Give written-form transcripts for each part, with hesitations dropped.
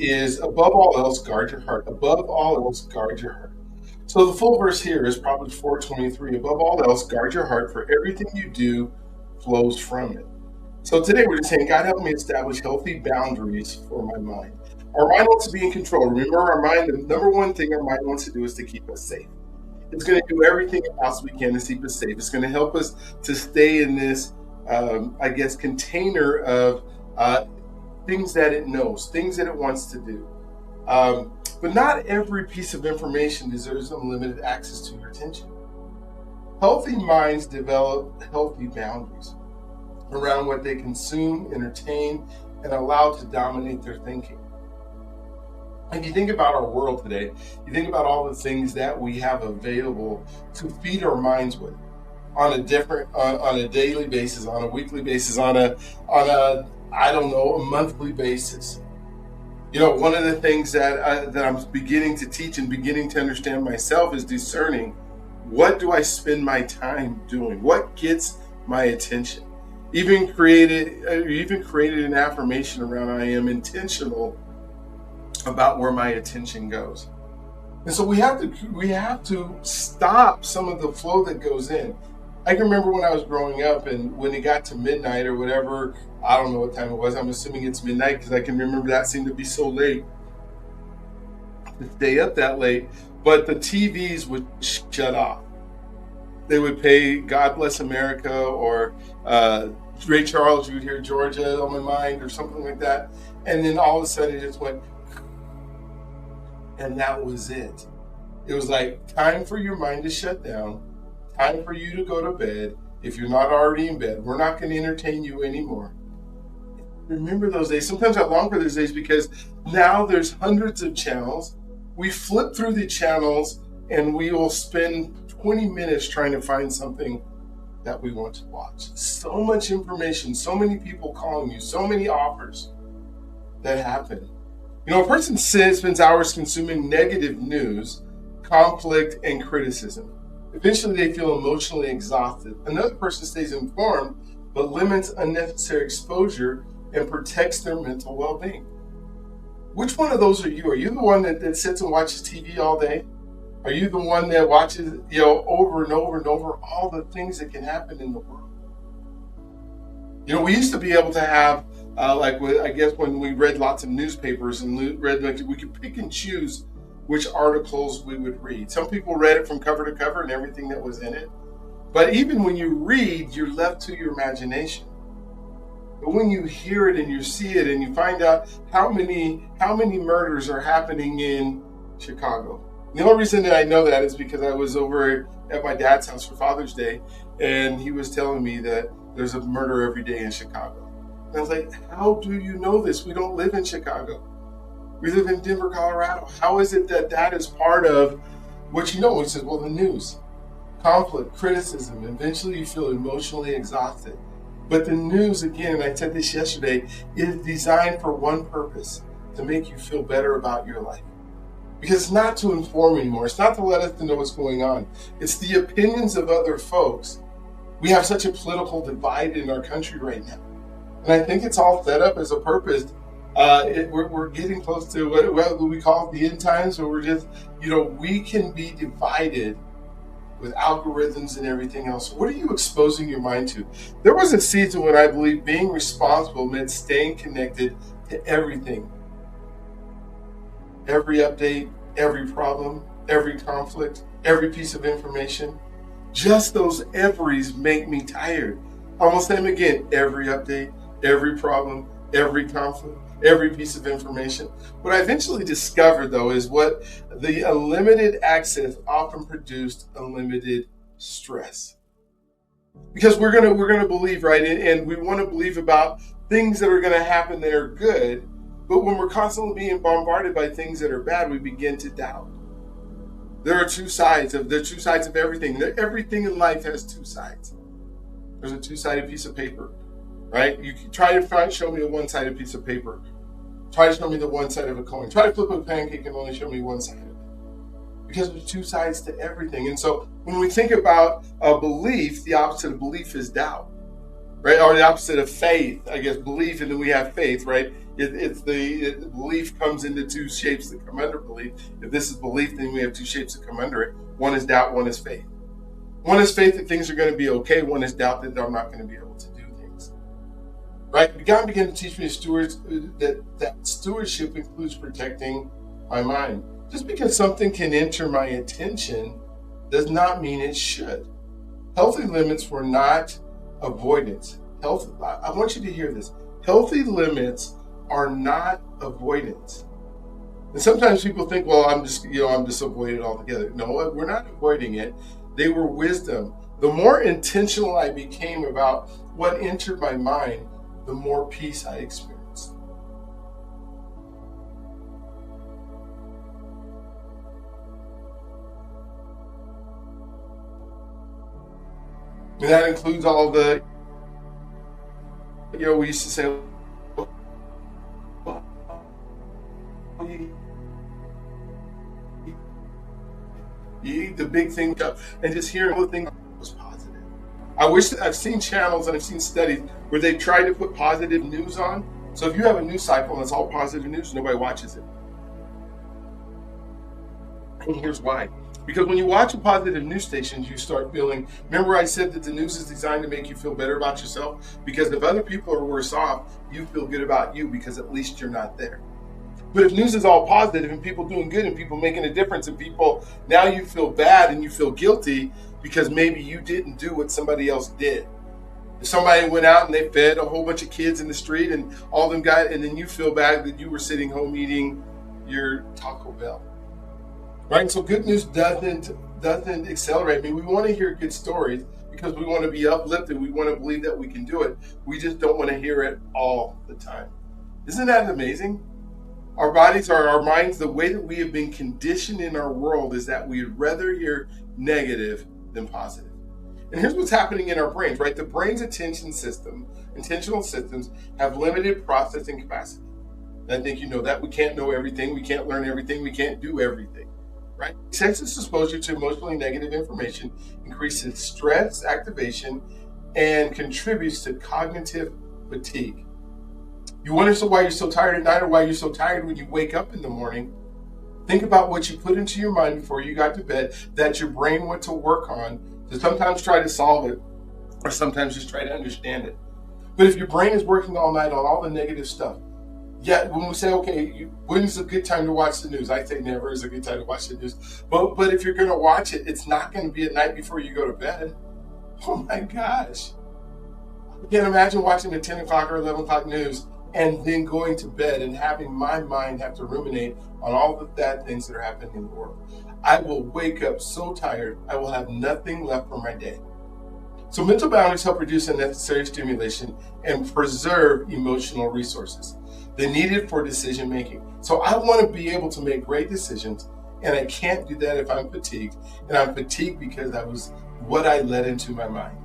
is above all else, guard your heart. Above all else, guard your heart. So the full verse here is Proverbs 4:23. Above all else, guard your heart, for everything you do flows from it. So today we're just saying, God, help me establish healthy boundaries for my mind. Our mind wants to be in control. Remember, our mind, the number one thing our mind wants to do is to keep us safe. It's going to do everything it possibly can to keep us safe. It's going to help us to stay in this, container of things that it knows, things that it wants to do. But not every piece of information deserves unlimited access to your attention. Healthy minds develop healthy boundaries around what they consume, entertain, and allow to dominate their thinking. If you think about our world today, you think about all the things that we have available to feed our minds with on a daily basis, on a weekly basis, on a I don't know, a monthly basis. You know, one of the things that I'm beginning to teach and beginning to understand myself is discerning, what do I spend my time doing? What gets my attention? Even created an affirmation around, I am intentional about where my attention goes. And so we have to stop some of the flow that goes in. I can remember when I was growing up, and when it got to midnight or whatever, I don't know what time it was. I'm assuming it's midnight because I can remember that seemed to be so late to stay up that late. But the TVs would shut off. They would play God Bless America or Ray Charles. You'd hear Georgia on my mind or something like that. And then all of a sudden it just went, and that was it. It was like, time for your mind to shut down, time for you to go to bed. If you're not already in bed, we're not going to entertain you anymore. Remember those days. Sometimes I long for those days because now there's hundreds of channels. We flip through the channels and we will spend 20 minutes trying to find something that we want to watch. So much information, so many people calling you, so many offers that happen. You know, a person spends hours consuming negative news, conflict, and criticism. Eventually, they feel emotionally exhausted. Another person stays informed, but limits unnecessary exposure and protects their mental well-being. Which one of those are you? Are you the one that sits and watches TV all day? Are you the one that watches, over and over and over all the things that can happen in the world? You know, we used to be able to have, I guess when we read lots of newspapers and we could pick and choose which articles we would read. Some people read it from cover to cover and everything that was in it. But even when you read, you're left to your imagination. But when you hear it and you see it and you find out how many murders are happening in Chicago. The only reason that I know that is because I was over at my dad's house for Father's Day, and he was telling me that there's a murder every day in Chicago. And I was like, how do you know this? We don't live in Chicago. We live in Denver, Colorado. How is it that is part of what you know? He says, well, the news, conflict, criticism. Eventually you feel emotionally exhausted. But the news, again, and I said this yesterday, is designed for one purpose, to make you feel better about your life. Because it's not to inform anymore. It's not to let us know what's going on. It's the opinions of other folks. We have such a political divide in our country right now. And I think it's all set up as a purpose. We're getting close to what we call the end times, where we're just, we can be divided with algorithms and everything else. What are you exposing your mind to? There was a season when I believe being responsible meant staying connected to everything. Every update, every problem, every conflict, every piece of information. Just those everys make me tired. Almost them again. Every update, every problem, every conflict, every piece of information. What I eventually discovered, though, is what the unlimited access often produced unlimited stress. Because we're gonna believe, right? And we want to believe about things that are going to happen that are good. But when we're constantly being bombarded by things that are bad, we begin to doubt. There are two sides of everything. Everything in life has two sides. There's a two-sided piece of paper, right? You can try to show me a one-sided piece of paper. Try to show me the one side of a coin. Try to flip a pancake and only show me one side of it. Because there's two sides to everything. And so when we think about a belief, the opposite of belief is doubt, right? Or the opposite of faith, I guess, belief, and then we have faith, right? The belief comes into two shapes that come under belief. If this is belief, then we have two shapes that come under it. One is doubt, one is faith. One is faith that things are going to be okay. One is doubt that I'm not going to be able to do things. Right? God began to teach me that stewardship includes protecting my mind. Just because something can enter my attention does not mean it should. Healthy limits were not avoidance. I want you to hear this. Healthy limits are not avoidance. And sometimes people think, well, I'm just avoiding it altogether. No, we're not avoiding it. They were wisdom. The more intentional I became about what entered my mind, the more peace I experienced. And that includes all the, we used to say, you eat the big thing up, and just hearing all the things was positive. I wish that I've seen channels and I've seen studies where they try to put positive news on. So if you have a news cycle and it's all positive news, nobody watches it. And here's why. Because when you watch a positive news station, you start feeling, remember I said that the news is designed to make you feel better about yourself? Because if other people are worse off, you feel good about you because at least you're not there. But if news is all positive and people doing good and people making a difference and people, now you feel bad and you feel guilty because maybe you didn't do what somebody else did. If somebody went out and they fed a whole bunch of kids in the street and all them got, and then you feel bad that you were sitting home eating your Taco Bell. Right? So good news doesn't accelerate me. We want to hear good stories because we want to be uplifted. We want to believe that we can do it. We just don't want to hear it all the time. Isn't that amazing? Our bodies are our minds. The way that we have been conditioned in our world is that we'd rather hear negative than positive. And here's what's happening in our brains, right? The brain's intentional systems have limited processing capacity. And I think you know that. We can't know everything. We can't learn everything. We can't do everything, right? Excessive exposure to emotionally negative information increases stress activation and contributes to cognitive fatigue. You wonder why you're so tired at night or why you're so tired when you wake up in the morning. Think about what you put into your mind before you got to bed that your brain went to work on to sometimes try to solve it or sometimes just try to understand it. But if your brain is working all night on all the negative stuff, yet when we say, okay, when's a good time to watch the news? I say never is a good time to watch the news. But if you're going to watch it, it's not going to be at night before you go to bed. Oh my gosh. I can't imagine watching the 10 o'clock or 11 o'clock news and then going to bed and having my mind have to ruminate on all the bad things that are happening in the world. I will wake up so tired, I will have nothing left for my day. So mental boundaries help reduce unnecessary stimulation and preserve emotional resources. They're needed for decision making. So I want to be able to make great decisions, and I can't do that if I'm fatigued. And I'm fatigued because that was what I let into my mind.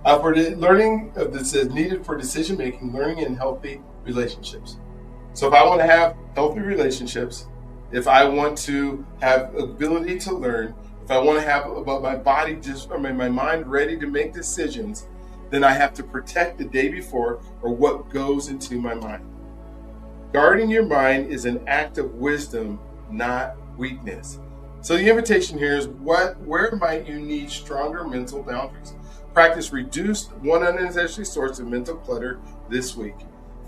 For the learning of this is needed for decision making, learning, and healthy relationships. So if I want to have healthy relationships, if I want to have ability to learn, if I want to have my body my mind ready to make decisions, then I have to protect the day before or what goes into my mind. Guarding your mind is an act of wisdom, not weakness. So the invitation here is where might you need stronger mental boundaries? Practice reduce one unnecessary source of mental clutter this week.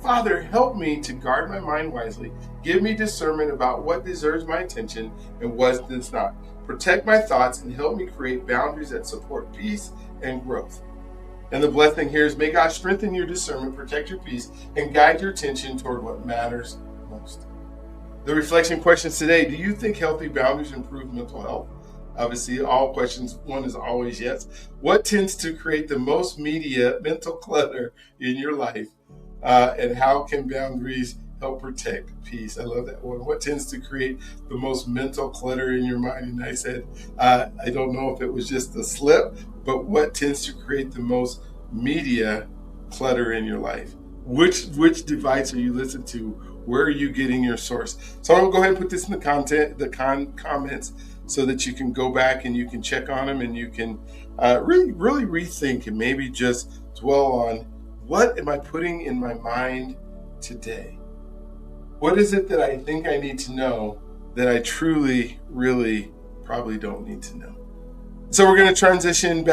Father, help me to guard my mind wisely. Give me discernment about what deserves my attention and what does not. Protect my thoughts and help me create boundaries that support peace and growth. And the blessing here is may God strengthen your discernment, protect your peace, and guide your attention toward what matters most. The reflection questions today: do you think healthy boundaries improve mental health? Obviously, all questions, one is always yes. What tends to create the most mental clutter in your life? And how can boundaries help protect peace? I love that one. What tends to create the most mental clutter in your mind? And I said, I don't know if it was just a slip, but what tends to create the most media clutter in your life? Which device are you listening to? Where are you getting your source? So I'm gonna go ahead and put this in the comments so that you can go back and you can check on them and you can really rethink and maybe just dwell on what am I putting in my mind today? What is it that I think I need to know that I truly, really, probably don't need to know? So we're going to transition back